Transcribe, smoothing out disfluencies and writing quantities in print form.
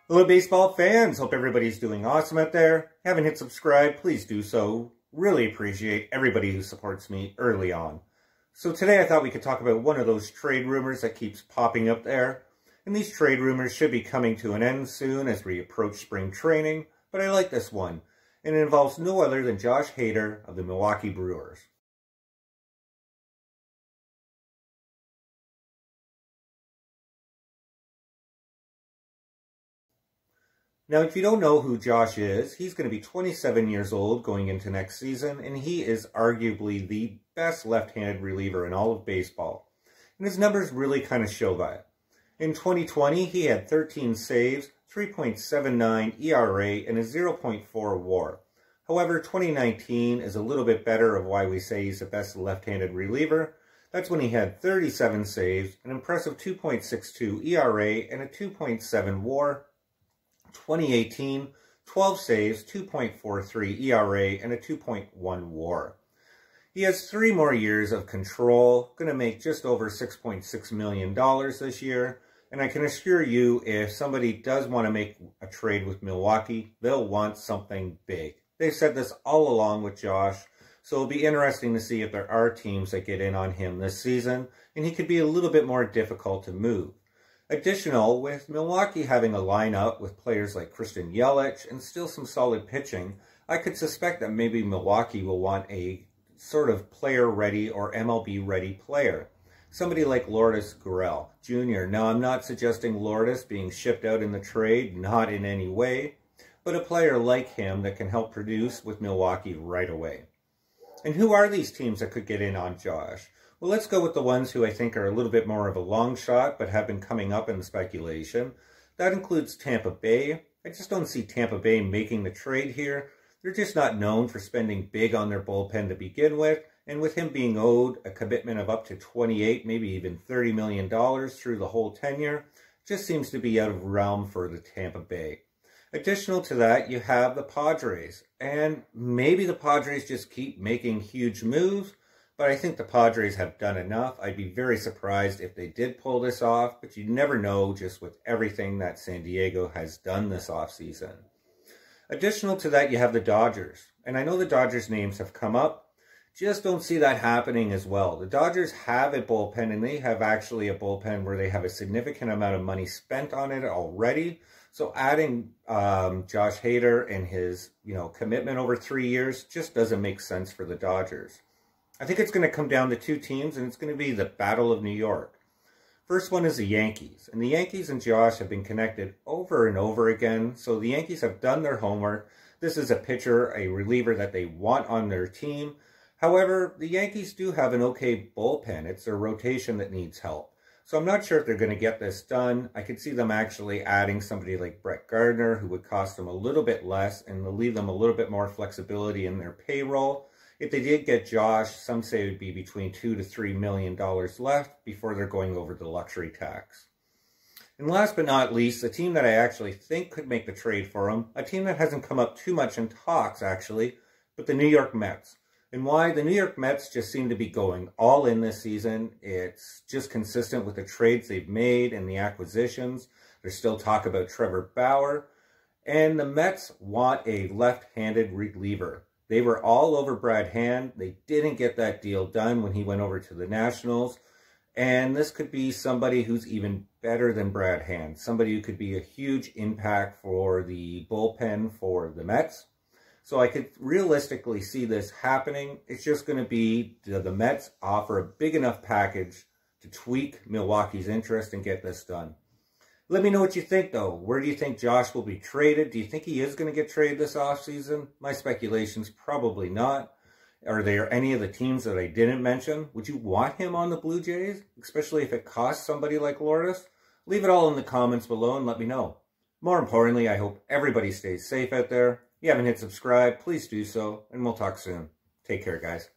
Hello baseball fans, hope everybody's doing awesome out there. Haven't hit subscribe, please do so. Really appreciate everybody who supports me early on. So today I thought we could talk about one of those trade rumors that keeps popping up there. And these trade rumors should be coming to an end soon as we approach spring training, but I like this one. And it involves no other than Josh Hader of the Milwaukee Brewers. Now, if you don't know who Josh is, he's going to be 27 years old going into next season, and he is arguably the best left-handed reliever in all of baseball. And his numbers really kind of show that. In 2020, he had 13 saves, 3.79 ERA, and a 0.4 WAR. However, 2019 is a little bit better of why we say he's the best left-handed reliever. That's when he had 37 saves, an impressive 2.62 ERA, and a 2.7 WAR. 2018, 12 saves, 2.43 ERA, and a 2.1 WAR. He has 3 more years of control, going to make just over $6.6 million this year. And I can assure you, if somebody does want to make a trade with Milwaukee, they'll want something big. They've said this all along with Josh, so it'll be interesting to see if there are teams that get in on him this season, and he could be a little bit more difficult to move. Additional, with Milwaukee having a lineup with players like Christian Yelich and still some solid pitching, I could suspect that maybe Milwaukee will want a sort of player-ready or MLB-ready player. Somebody like Lourdes Gurriel Jr. Now, I'm not suggesting Lourdes being shipped out in the trade, not in any way, but a player like him that can help produce with Milwaukee right away. And who are these teams that could get in on Josh? Well, let's go with the ones who I think are a little bit more of a long shot, but have been coming up in speculation. That includes Tampa Bay. I just don't see Tampa Bay making the trade here. They're just not known for spending big on their bullpen to begin with, and with him being owed a commitment of up to $28, maybe even $30 million through the whole tenure, just seems to be out of realm for the Tampa Bay. Additional to that, you have the Padres, and maybe the Padres just keep making huge moves, but I think the Padres have done enough. I'd be very surprised if they did pull this off, but you never know just with everything that San Diego has done this offseason. Additional to that, you have the Dodgers. And I know the Dodgers' names have come up. Just don't see that happening as well. The Dodgers have a bullpen, and they have actually a bullpen where they have a significant amount of money spent on it already. So adding Josh Hader and his commitment over 3 years just doesn't make sense for the Dodgers. I think it's going to come down to 2 teams, and it's going to be the Battle of New York. First one is the Yankees. And the Yankees and Josh have been connected over and over again. So the Yankees have done their homework. This is a pitcher, a reliever that they want on their team. However, the Yankees do have an okay bullpen. It's their rotation that needs help. So I'm not sure if they're going to get this done. I could see them actually adding somebody like Brett Gardner, who would cost them a little bit less and will leave them a little bit more flexibility in their payroll. If they did get Josh, some say it would be between $2 to $3 million left before they're going over the luxury tax. And last but not least, the team that I actually think could make the trade for him, a team that hasn't come up too much in talks actually, but the New York Mets. And why? The New York Mets just seem to be going all in this season. It's just consistent with the trades they've made and the acquisitions. There's still talk about Trevor Bauer. And the Mets want a left-handed reliever. They were all over Brad Hand. They didn't get that deal done when he went over to the Nationals. And this could be somebody who's even better than Brad Hand. Somebody who could be a huge impact for the bullpen for the Mets. So I could realistically see this happening. It's just going to be the Mets offer a big enough package to tweak Milwaukee's interest and get this done. Let me know what you think, though. Where do you think Josh will be traded? Do you think he is going to get traded this offseason? My speculation's probably not. Are there any of the teams that I didn't mention? Would you want him on the Blue Jays, especially if it costs somebody like Lourdes? Leave it all in the comments below and let me know. More importantly, I hope everybody stays safe out there. If you haven't hit subscribe, please do so, and we'll talk soon. Take care, guys.